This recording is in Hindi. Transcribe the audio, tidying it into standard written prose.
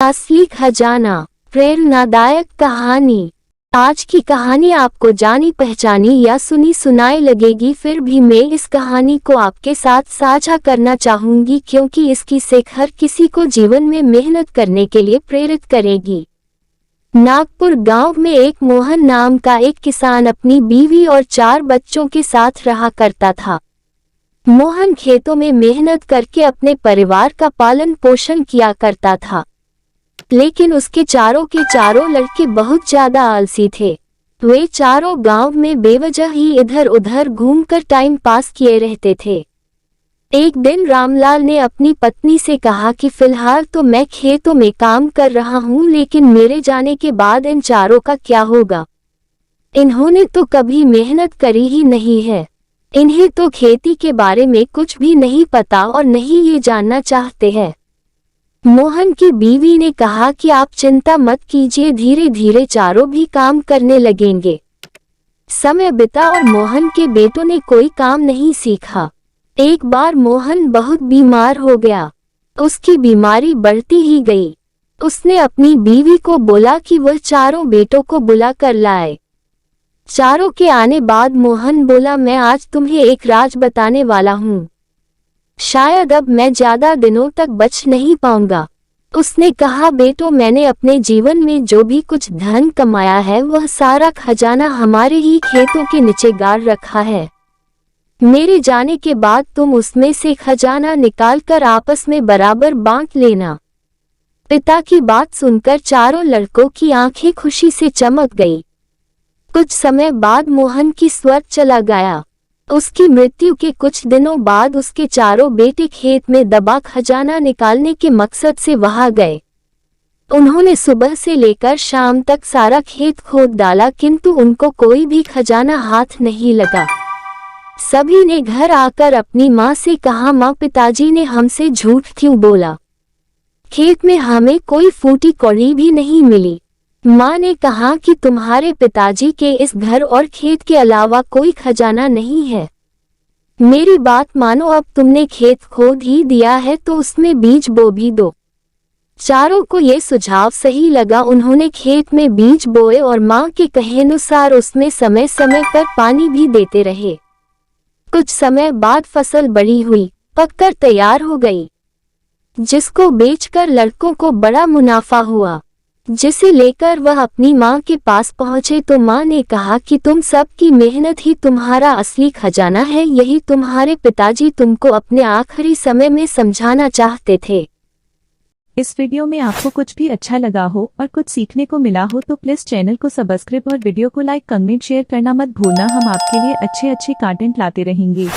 असली खजाना। प्रेरणादायक कहानी। आज की कहानी आपको जानी पहचानी या सुनी सुनाई लगेगी, फिर भी मैं इस कहानी को आपके साथ साझा करना चाहूंगी क्योंकि इसकी सीख हर किसी को जीवन में मेहनत करने के लिए प्रेरित करेगी। नागपुर गांव में एक मोहन नाम का एक किसान अपनी बीवी और 4 बच्चों के साथ रहा करता था। मोहन खेतों में मेहनत करके अपने परिवार का पालन पोषण किया करता था, लेकिन उसके चारों के चारों लड़के बहुत ज्यादा आलसी थे। वे चारों गांव में बेवजह ही इधर उधर घूमकर टाइम पास किए रहते थे। एक दिन रामलाल ने अपनी पत्नी से कहा कि फिलहाल तो मैं खेतों में काम कर रहा हूं, लेकिन मेरे जाने के बाद इन चारों का क्या होगा? इन्होंने तो कभी मेहनत करी ही नहीं है। इन्हें तो खेती के बारे में कुछ भी नहीं पता और नहीं ये जानना चाहते हैं। मोहन की बीवी ने कहा कि आप चिंता मत कीजिए, धीरे धीरे चारों भी काम करने लगेंगे। समय बीता और मोहन के बेटों ने कोई काम नहीं सीखा। एक बार मोहन बहुत बीमार हो गया। उसकी बीमारी बढ़ती ही गई। उसने अपनी बीवी को बोला कि वह चारों बेटों को बुला कर लाए। चारों के आने बाद मोहन बोला, मैं आज तुम्हें एक राज बताने वाला हूँ। शायद अब मैं ज्यादा दिनों तक बच नहीं पाऊंगा। उसने कहा, बेटो, मैंने अपने जीवन में जो भी कुछ धन कमाया है वह सारा खजाना हमारे ही खेतों के नीचे गाड़ रखा है। मेरे जाने के बाद तुम उसमें से खजाना निकालकर आपस में बराबर बांट लेना। पिता की बात सुनकर चारों लड़कों की आंखें खुशी से चमक गई। कुछ समय बाद मोहन की स्वर चला गया। उसकी मृत्यु के कुछ दिनों बाद उसके चारों बेटे खेत में दबा खजाना निकालने के मकसद से वहां गए। उन्होंने सुबह से लेकर शाम तक सारा खेत खोद डाला, किंतु उनको कोई भी खजाना हाथ नहीं लगा। सभी ने घर आकर अपनी माँ से कहा, माँ, पिताजी ने हमसे झूठ क्यों बोला? खेत में हमें कोई फूटी कौड़ी भी नहीं मिली। माँ ने कहा कि तुम्हारे पिताजी के इस घर और खेत के अलावा कोई खजाना नहीं है। मेरी बात मानो, अब तुमने खेत खोद ही दिया है तो उसमें बीज बो भी दो। चारों को ये सुझाव सही लगा। उन्होंने खेत में बीज बोए और माँ के कहेनुसार उसमें समय समय पर पानी भी देते रहे। कुछ समय बाद फसल बड़ी हुई, पककर तैयार हो गई, जिसको बेचकर लड़कों को बड़ा मुनाफा हुआ, जिसे लेकर वह अपनी माँ के पास पहुँचे तो माँ ने कहा कि तुम सब की मेहनत ही तुम्हारा असली खजाना है। यही तुम्हारे पिताजी तुमको अपने आखिरी समय में समझाना चाहते थे। इस वीडियो में आपको कुछ भी अच्छा लगा हो और कुछ सीखने को मिला हो तो प्लीज चैनल को सब्सक्राइब और वीडियो को लाइक, कमेंट, शेयर करना मत भूलना। हम आपके लिए अच्छे कंटेंट लाते रहेंगे।